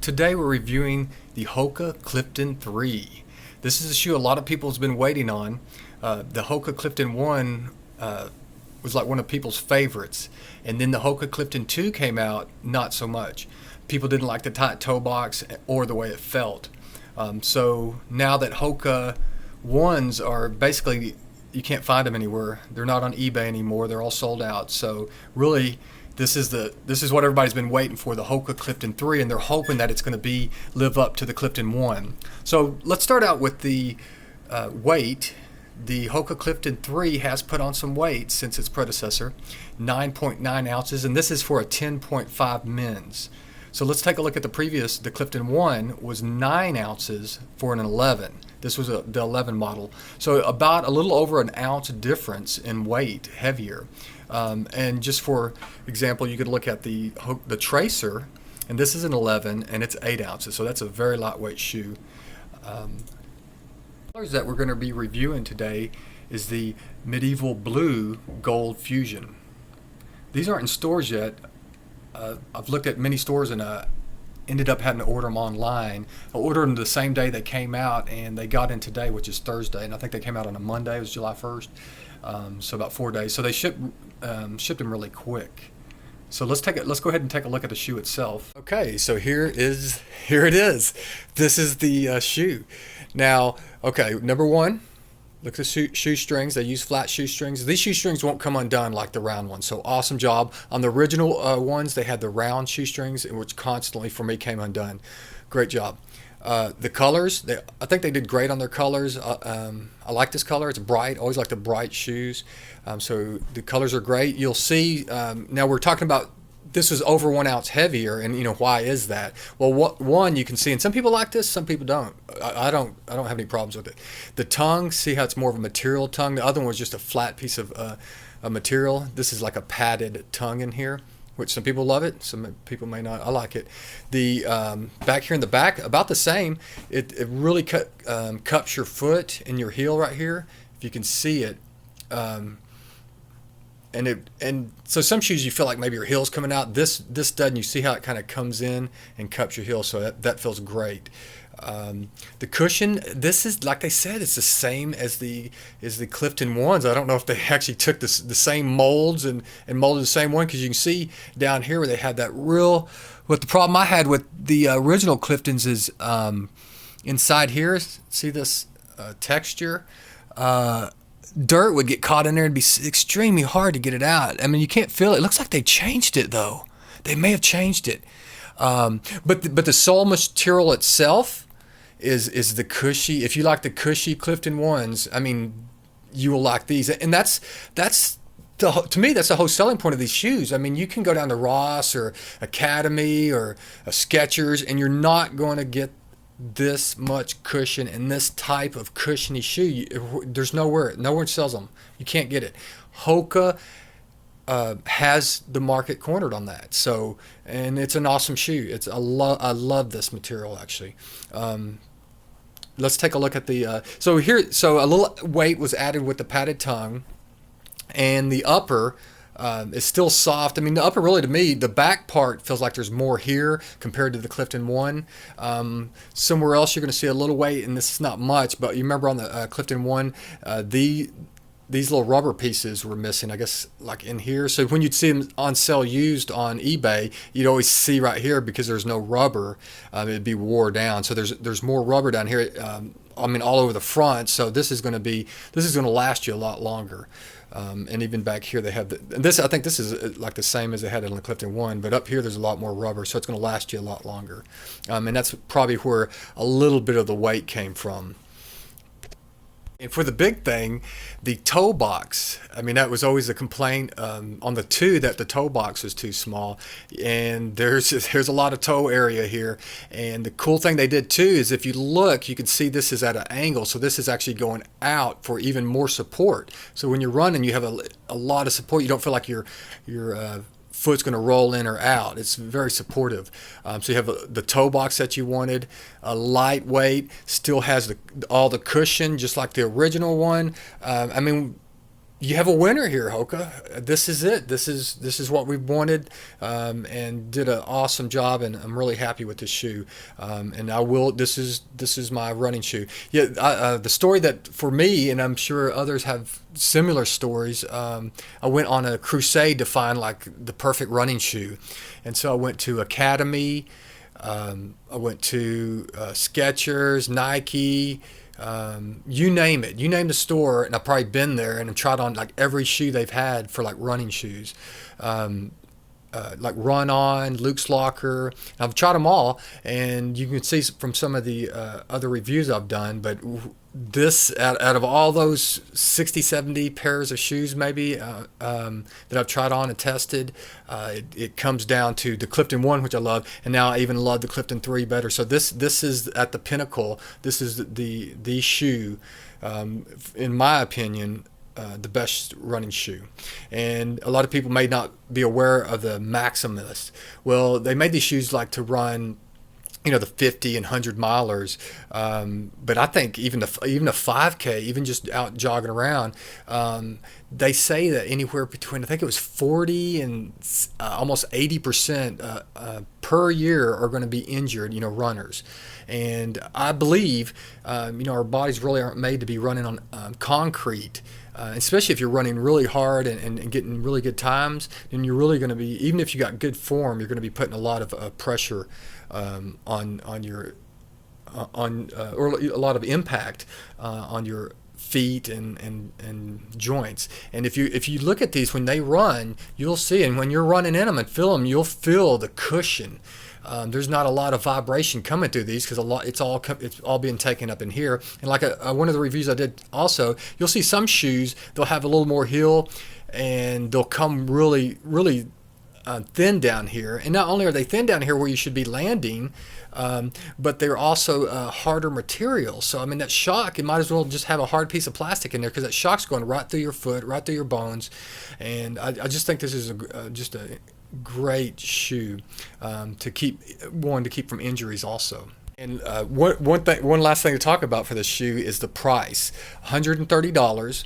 Today we're reviewing the Hoka Clifton 3. This is a shoe a lot of people has been waiting on. The Hoka Clifton 1 was like one of people's favorites, and then the Hoka Clifton 2 came out, not so much. People didn't like the tight toe box or the way it felt. So now that Hoka 1s are basically, you can't find them anywhere. They're not on eBay anymore. They're all sold out. So really, this is what everybody's been waiting for, the Hoka Clifton 3, and they're hoping that it's going to live up to the Clifton 1. So let's start out with the weight. The Hoka Clifton 3 has put on some weight since its predecessor, 9.9 ounces, and this is for a 10.5 men's. So let's take a look at the Clifton 1 was 9 ounces for an 11. This was the 11 model. So about a little over an ounce difference in weight, heavier. And just for example, you could look at the Tracer, and this is an 11 and it's 8 ounces. So that's a very lightweight shoe. Colors that we're going to be reviewing today is the Medieval Blue Gold Fusion. These aren't in stores yet. I've looked at many stores and ended up having to order them online. I ordered them the same day they came out, and they got in today, which is Thursday, and I think they came out on a Monday. It was July 1st, so about 4 days. So they shipped them really quick. So let's go ahead and take a look at the shoe itself. Okay, so here it is. This is the shoe. Now, okay, number one, look at the shoe strings. They use flat shoe strings. These shoe strings won't come undone like the round ones. So awesome job. On the original ones, they had the round shoe strings, which constantly for me came undone. Great job. The colors, I think they did great on their colors. I like this color. It's bright. Always like the bright shoes. So the colors are great. You'll see, now we're talking about this is over 1 ounce heavier, and why is that? Well, one you can see, and some people like this, some people don't. I don't have any problems with it. The tongue, see how it's more of a material tongue. The other one was just a flat piece of a material. This is like a padded tongue in here, which some people love it, some people may not. I like it. The back here in the back, about the same. It really cups your foot and your heel right here, if you can see it. And so some shoes you feel like maybe your heel's coming out. This doesn't. You see how it kind of comes in and cups your heel, so that feels great. The cushion, this is, like I said, it's the same as the Clifton 1s. I don't know if they actually took the same molds and molded the same one, because you can see down here where they had that real. What the problem I had with the original Cliftons is inside here. See this texture. Dirt would get caught in there and be extremely hard to get it out. I mean, you can't feel it. It looks like they changed it, though. They may have changed it. But the sole material itself is the cushy. If you like the cushy Clifton 1s, I mean, you will like these. And to me, that's the whole selling point of these shoes. I mean, you can go down to Ross or Academy or a Skechers, and you're not going to get this much cushion and this type of cushiony shoe. There's nowhere sells them. You can't get it. Hoka has the market cornered on that. So, and it's an awesome shoe. I love this material, actually. Let's take a look at the so a little weight was added with the padded tongue, and the upper is still soft. I mean, the upper, really, to me, the back part feels like there's more here compared to the Clifton 1. Somewhere else you're going to see a little weight, and this is not much, but you remember on the Clifton 1, these little rubber pieces were missing, I guess, like in here. So when you'd see them on sale used on eBay, you'd always see right here, because there's no rubber, it'd be wore down. So there's more rubber down here. I mean, all over the front. So this is going to last you a lot longer. And even back here they have this. I think this is like the same as they had in the Clifton 1, but up here there's a lot more rubber, so it's going to last you a lot longer. And that's probably where a little bit of the weight came from. And for the big thing, the toe box. I mean, that was always a complaint on the 2, that the toe box was too small. And there's a lot of toe area here. And the cool thing they did too is, if you look, you can see this is at an angle. So this is actually going out for even more support. So when you're running, you have a lot of support. You don't feel like your foot's going to roll in or out. It's very supportive. So you have the toe box that you wanted, a lightweight, still has all the cushion just like the original one. I mean, you have a winner here, Hoka. This is it. This is what we wanted, and did an awesome job. And I'm really happy with this shoe. And I will. This is my running shoe. Yeah, the story that for me, and I'm sure others have similar stories. I went on a crusade to find like the perfect running shoe, and so I went to Academy. I went to Skechers, Nike. You name it, you name the store, and I've probably been there and tried on like every shoe they've had for like running shoes, like Run On, Luke's Locker. I've tried them all, and you can see from some of the other reviews I've done. But this, out of all those 60, 70 pairs of shoes, maybe that I've tried on and tested, it comes down to the Clifton 1, which I love, and now I even love the Clifton 3 better. So this is at the pinnacle. This is the shoe, in my opinion, the best running shoe. And a lot of people may not be aware of the Maximalist. Well, they made these shoes like to run, the 50 and 100 milers. But I think even a 5K, even just out jogging around, they say that anywhere between, I think it was 40 and almost 80% per year are going to be injured, runners. And I believe, our bodies really aren't made to be running on concrete. Especially if you're running really hard and getting really good times, then you're really going to be, even if you got good form, you're going to be putting a lot of pressure on your or a lot of impact on your feet and joints. And if you look at these when they run, you'll see, and when you're running in them and feel them, you'll feel the cushion. There's not a lot of vibration coming through these because it's all being taken up in here. And like one of the reviews I did also, you'll see some shoes, they'll have a little more heel, and they'll come really, really thin down here. And not only are they thin down here where you should be landing, but they're also harder material. So I mean, that shock, you might as well just have a hard piece of plastic in there because that shock's going right through your foot, right through your bones. And I just think this is just a great shoe to keep from injuries also. And one last thing to talk about for this shoe is the price, $130.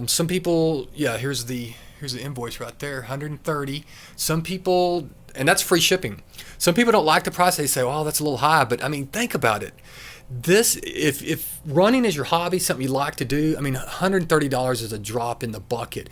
Some people, here's the invoice right there, $130. Some people, and that's free shipping. Some people don't like the price. They say, "Oh, that's a little high." But I mean, think about it. This, if running is your hobby, something you like to do, I mean, $130 is a drop in the bucket.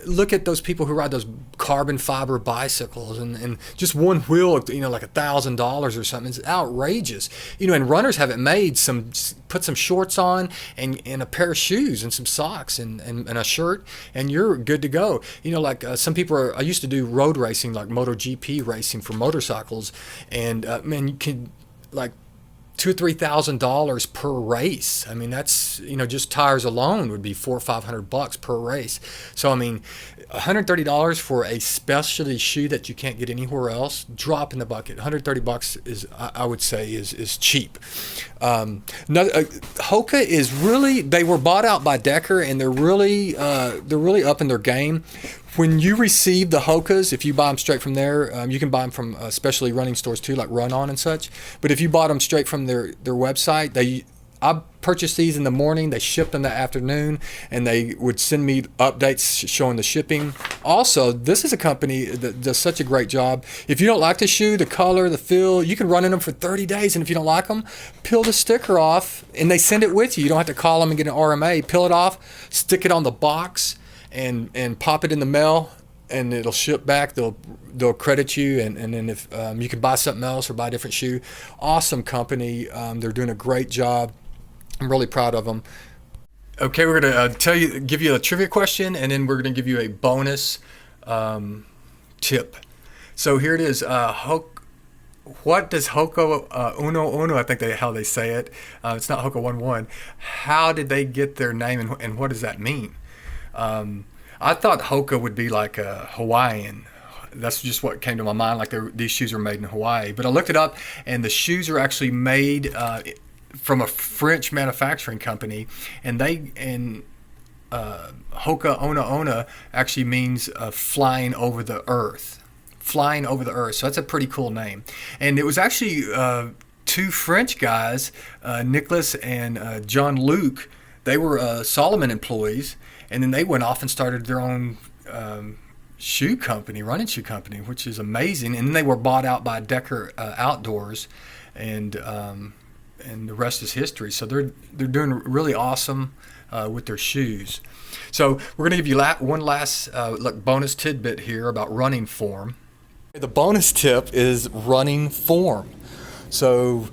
Look at those people who ride those carbon fiber bicycles and just one wheel, like $1,000 or something. It's outrageous. And runners have it made. Put some shorts on and a pair of shoes and some socks and a shirt, and you're good to go. Some people I used to do road racing, like MotoGP racing for motorcycles, and man, you can $2,000 or $3,000 per race. I mean, that's, just tires alone would be $400 or $500 per race. So I mean, $130 for a specialty shoe that you can't get anywhere else, drop in the bucket. $130 is, I would say, is cheap. Hoka is really, they were bought out by Decker, and they're really up in their game. When you receive the Hokas, if you buy them straight from there, you can buy them from specialty running stores too, like Run On and such. But if you bought them straight from their website, I purchased these in the morning, they shipped them that afternoon, and they would send me updates showing the shipping. Also, this is a company that does such a great job. If you don't like the shoe, the color, the feel, you can run in them for 30 days, and if you don't like them, peel the sticker off, and they send it with you. You don't have to call them and get an RMA. Peel it off, stick it on the box, and pop it in the mail, and it'll ship back. They'll credit you, and then if you can buy something else or buy a different shoe. Awesome company. They're doing a great job. I'm really proud of them. Okay, we're gonna give you a trivia question, and then we're gonna give you a bonus tip. So here it is. What does Hoka Uno? I think how they say it. It's not Hoka 1-1. How did they get their name, and what does that mean? I thought Hoka would be like a Hawaiian. That's just what came to my mind, like these shoes are made in Hawaii. But I looked it up, and the shoes are actually made from a French manufacturing company, and Hoka Ona actually means flying over the earth. Flying over the earth. So that's a pretty cool name. And it was actually two French guys, Nicholas and John Luc. They were Solomon employees, and then they went off and started their own shoe company, running shoe company, which is amazing. And then they were bought out by Decker Outdoors, and the rest is history. So they're doing really awesome with their shoes. So we're going to give you one last bonus tidbit here about running form. The bonus tip is running form. So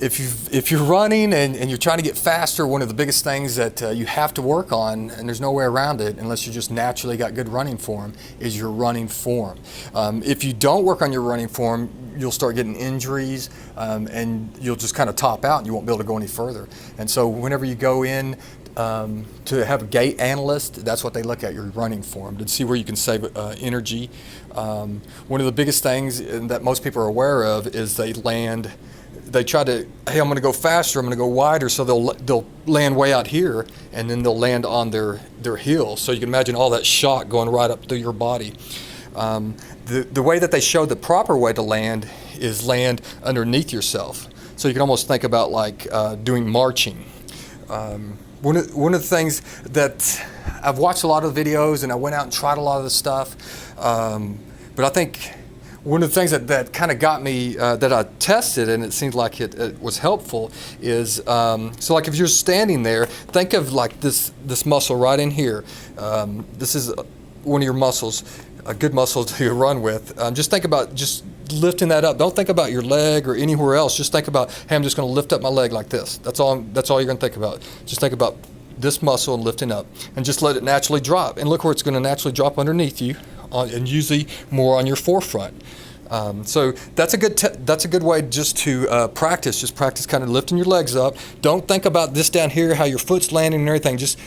if you're running and you're trying to get faster, one of the biggest things that you have to work on, and there's no way around it unless you just naturally got good running form, is your running form. If you don't work on your running form, you'll start getting injuries, and you'll just kind of top out and you won't be able to go any further. And so whenever you go in to have a gait analyst, that's what they look at, your running form, to see where you can save energy. One of the biggest things that most people are aware of is they try to, hey, I'm going to go faster, I'm going to go wider, so they'll land way out here, and then they'll land on their heel. So you can imagine all that shock going right up through your body. The way that they show the proper way to land is land underneath yourself. So you can almost think about like doing marching. One of the things that I've watched a lot of videos, and I went out and tried a lot of the stuff, but I think one of the things that kind of got me, that I tested, and it seemed like it was helpful, is so like if you're standing there, think of like this muscle right in here. This is one of your muscles, a good muscle to run with. Just think about just lifting that up. Don't think about your leg or anywhere else. Just think about, hey, I'm just going to lift up my leg like this. That's all you're going to think about. Just think about this muscle and lifting up, and just let it naturally drop. And look where it's going to naturally drop underneath you, and usually more on your forefront. So that's a good way just to practice. Just practice kind of lifting your legs up. Don't think about this down here, how your foot's landing and everything. Just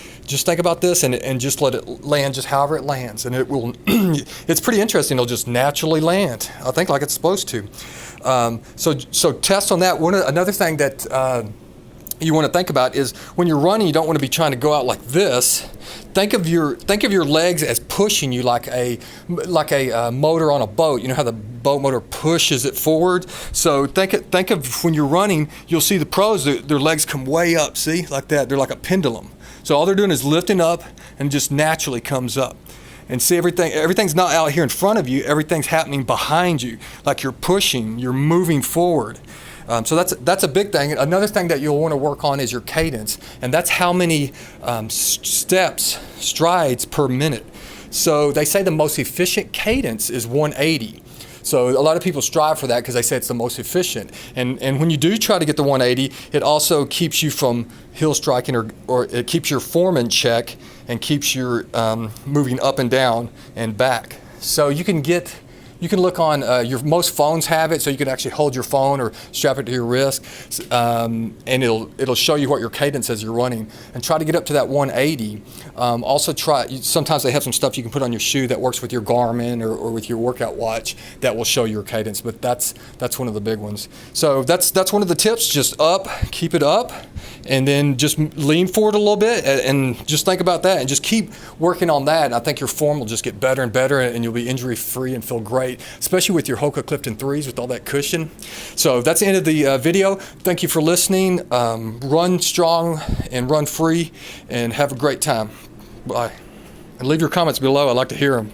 think about this and just let it land just however it lands. And it will. It's pretty interesting. It'll just naturally land, I think, like it's supposed to. So test on that. Another thing that you want to think about is when you're running, you don't want to be trying to go out like this. Think of your legs as pushing you like a motor on a boat. You know how the boat motor pushes it forward? So think of when you're running, you'll see the pros, their legs come way up, see, like that. They're like a pendulum. So all they're doing is lifting up, and it just naturally comes up. And see, everything's not out here in front of you, everything's happening behind you. Like you're pushing, you're moving forward. So that's a big thing. Another thing that you'll want to work on is your cadence, and that's how many strides per minute. So they say the most efficient cadence is 180. So a lot of people strive for that because they say it's the most efficient. And when you do try to get the 180, it also keeps you from heel striking, or it keeps your form in check and keeps your moving up and down and back. So you can look on most phones have it, so you can actually hold your phone or strap it to your wrist, and it'll show you what your cadence is as you're running, and try to get up to that 180. Also sometimes they have some stuff you can put on your shoe that works with your Garmin or with your workout watch that will show your cadence, but that's one of the big ones. So that's one of the tips. Just keep it up, and then just lean forward a little bit, and just think about that, and just keep working on that. And I think your form will just get better and better, and you'll be injury free and feel great, especially with your Hoka Clifton 3s with all that cushion. So that's the end of the video. Thank you for listening. Run strong and run free, and have a great time. Bye. And leave your comments below. I'd like to hear them.